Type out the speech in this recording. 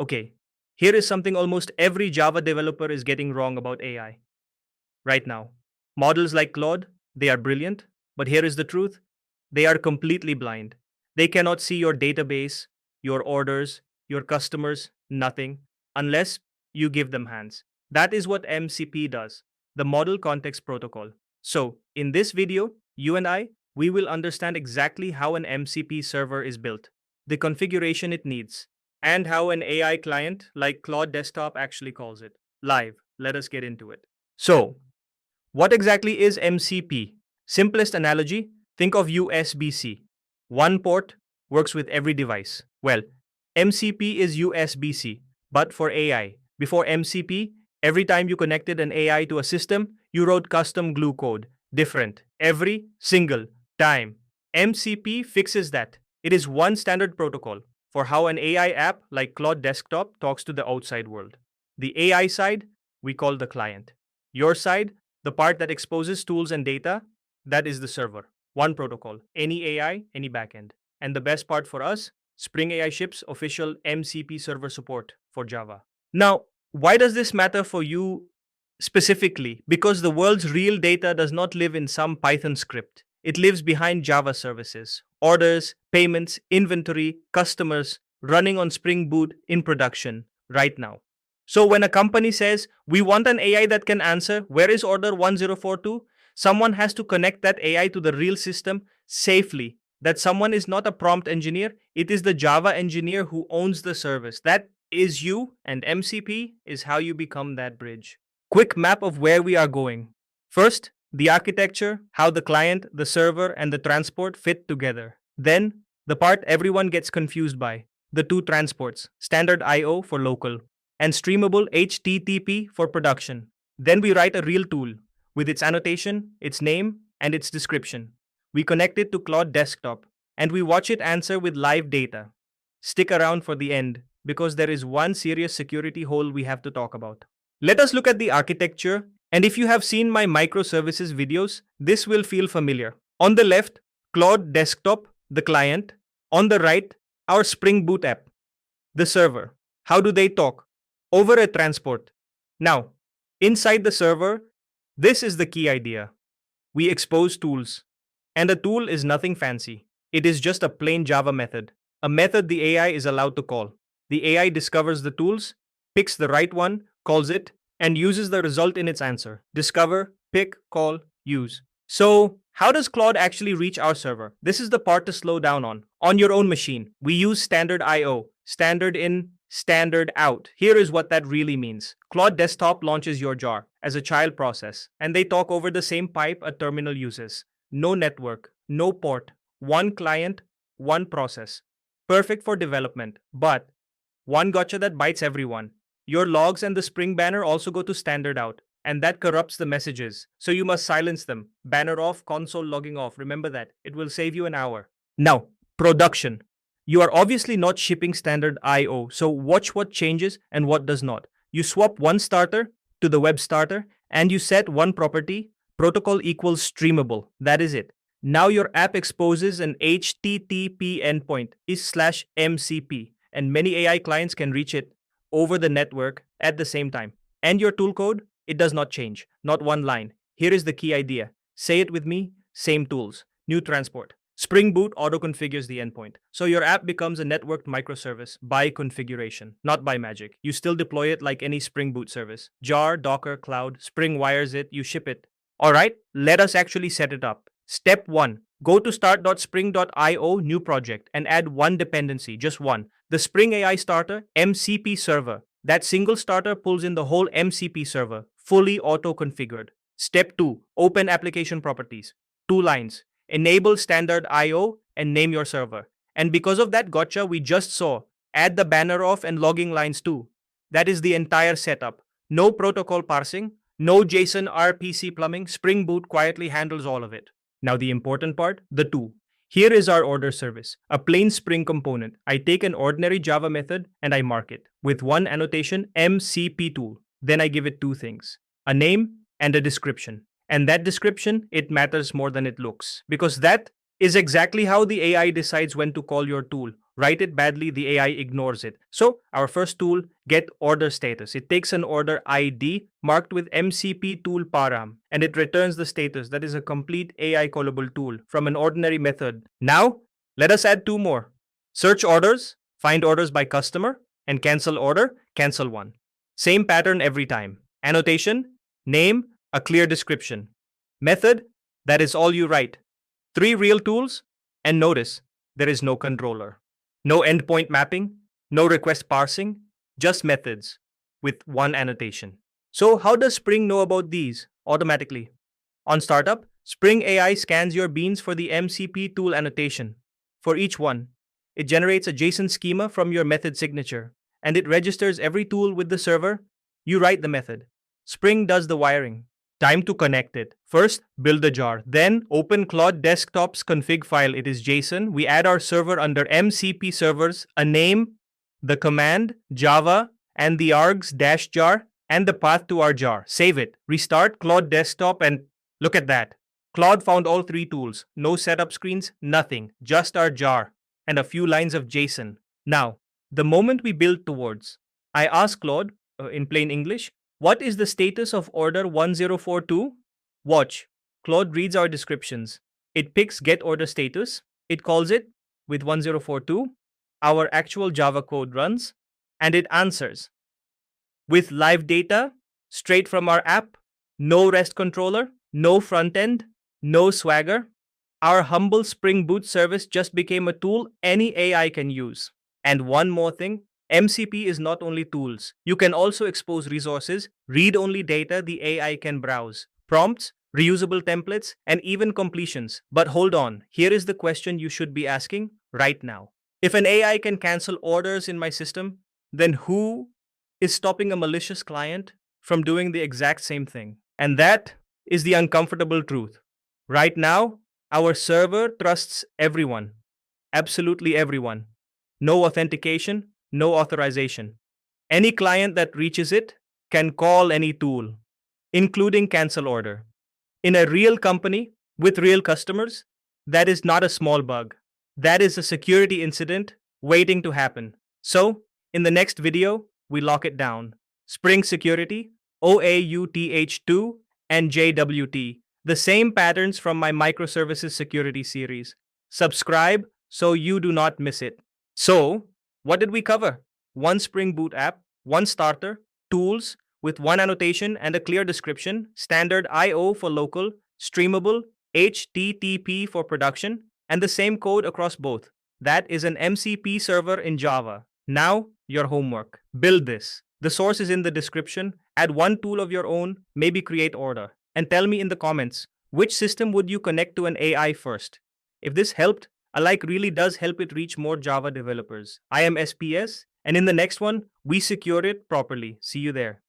Okay, here is something almost every Java developer is getting wrong about AI right now. Models like Claude, they are brilliant, but here is the truth: they are completely blind. They cannot see your database, your orders, your customers, nothing, unless you give them hands. That is what MCP does, the Model Context Protocol. So, in this video, you and I, we will understand exactly how an MCP server is built, the configuration it needs, and how an AI client like Claude Desktop actually calls it. Live, let us get into it. So, what exactly is MCP? Simplest analogy, think of USB-C. One port works with every device. Well, MCP is USB-C, but for AI. Before MCP, every time you connected an AI to a system, you wrote custom glue code, different, every single time. MCP fixes that. It is one standard protocol for how an AI app like Claude Desktop talks to the outside world. The AI side, we call the client. Your side, the part that exposes tools and data, that is the server. One protocol, any AI, any backend. And the best part for us, Spring AI ships official MCP server support for Java. Now, why does this matter for you specifically? Because the world's real data does not live in some Python script. It lives behind Java services, orders, payments, inventory, customers, running on Spring Boot in production right now. So when a company says, we want an AI that can answer, where is order 1042? Someone has to connect that AI to the real system safely. That someone is not a prompt engineer, it is the Java engineer who owns the service. That is you, and MCP is how you become that bridge. Quick map of where we are going. First, the architecture, how the client, the server, and the transport fit together. Then, the part everyone gets confused by, the two transports, standard I/O for local, and Streamable-HTTP for production. Then we write a real tool with its annotation, its name, and its description. We connect it to Claude Desktop, and we watch it answer with live data. Stick around for the end, because there is one serious security hole we have to talk about. Let us look at the architecture, and if you have seen my microservices videos, this will feel familiar. On the left, Claude Desktop, the client. On the right, our Spring Boot app, the server. How do they talk? Over a transport. Now, inside the server, this is the key idea. We expose tools. And a tool is nothing fancy. It is just a plain Java method. A method the AI is allowed to call. The AI discovers the tools, picks the right one, calls it, and uses the result in its answer. Discover, pick, call, use. So, how does Claude actually reach our server? This is the part to slow down on. On your own machine, we use standard I/O, standard in, standard out. Here is what that really means. Claude Desktop launches your jar as a child process, and they talk over the same pipe a terminal uses. No network, no port, one client, one process. Perfect for development, but one gotcha that bites everyone. Your logs and the Spring banner also go to standard out, and that corrupts the messages, so you must silence them. Banner off, console logging off. Remember that. It will save you an hour. Now, production. You are obviously not shipping standard I/O, so watch what changes and what does not. You swap one starter to the web starter, and you set one property, protocol equals streamable. That is it. Now your app exposes an HTTP endpoint /MCP, and many AI clients can reach it over the network at the same time. And your tool code, it does not change, not one line. Here is the key idea. Say it with me, same tools, new transport. Spring Boot auto-configures the endpoint. So your app becomes a networked microservice by configuration, not by magic. You still deploy it like any Spring Boot service. Jar, Docker, Cloud, Spring wires it, you ship it. Alright, let us actually set it up. Step 1. Go to start.spring.io new project and add one dependency, just one. The Spring AI starter, MCP server. That single starter pulls in the whole MCP server, fully auto-configured. Step 2. Open application properties. 2 lines. Enable standard I/O and name your server. And because of that gotcha we just saw, add the banner off and logging lines too. That is the entire setup. No protocol parsing, no JSON RPC plumbing. Spring Boot quietly handles all of it. Now the important part, the tool. Here is our order service, a plain Spring component. I take an ordinary Java method and I mark it with one annotation MCP tool. Then I give it 2 things, a name and a description. And that description, it matters more than it looks, because that is exactly how the AI decides when to call your tool. Write it badly, the AI ignores it. So, our first tool, get order status. It takes an order ID marked with MCP tool param and it returns the status. That is a complete AI-callable tool from an ordinary method. Now, let us add two more. Search orders, find orders by customer, and cancel order, cancel one. Same pattern every time. Annotation, name, a clear description. Method, that is all you write. 3 real tools, and notice, there is no controller. No endpoint mapping, no request parsing, just methods with one annotation. So, how does Spring know about these automatically? On startup, Spring AI scans your beans for the MCP tool annotation. For each one, it generates a JSON schema from your method signature, and it registers every tool with the server. You write the method. Spring does the wiring. Time to connect it. First, build the jar. Then, open Claude Desktop's config file. It is JSON. We add our server under MCP servers, a name, the command, Java, and the args -jar, and the path to our jar. Save it. Restart Claude Desktop and look at that. Claude found all 3 tools. No setup screens, nothing. Just our jar and a few lines of JSON. Now, the moment we build towards, I ask Claude, in plain English, what is the status of order 1042? Watch. Claude reads our descriptions. It picks get order status. It calls it with 1042. Our actual Java code runs and it answers. With live data, straight from our app, no REST controller, no front end, no Swagger. Our humble Spring Boot service just became a tool any AI can use. And one more thing, MCP is not only tools. You can also expose resources, read-only data the AI can browse, prompts, reusable templates, and even completions. But hold on, here is the question you should be asking right now. If an AI can cancel orders in my system, then who is stopping a malicious client from doing the exact same thing? And that is the uncomfortable truth. Right now, our server trusts everyone, absolutely everyone. No authentication, no authorization. Any client that reaches it can call any tool, including cancel order. In a real company with real customers, that is not a small bug. That is a security incident waiting to happen. So, in the next video, we lock it down. Spring Security, OAuth2, and JWT, the same patterns from my microservices security series. Subscribe so you do not miss it. So, what did we cover? One Spring Boot app, one starter, tools with one annotation and a clear description, standard I/O for local, streamable, HTTP for production, and the same code across both. That is an MCP server in Java. Now, your homework. Build this. The source is in the description. Add one tool of your own, maybe create order. And tell me in the comments, which system would you connect to an AI first? If this helped, a like really does help it reach more Java developers. I am SPS, and in the next one, we secure it properly. See you there.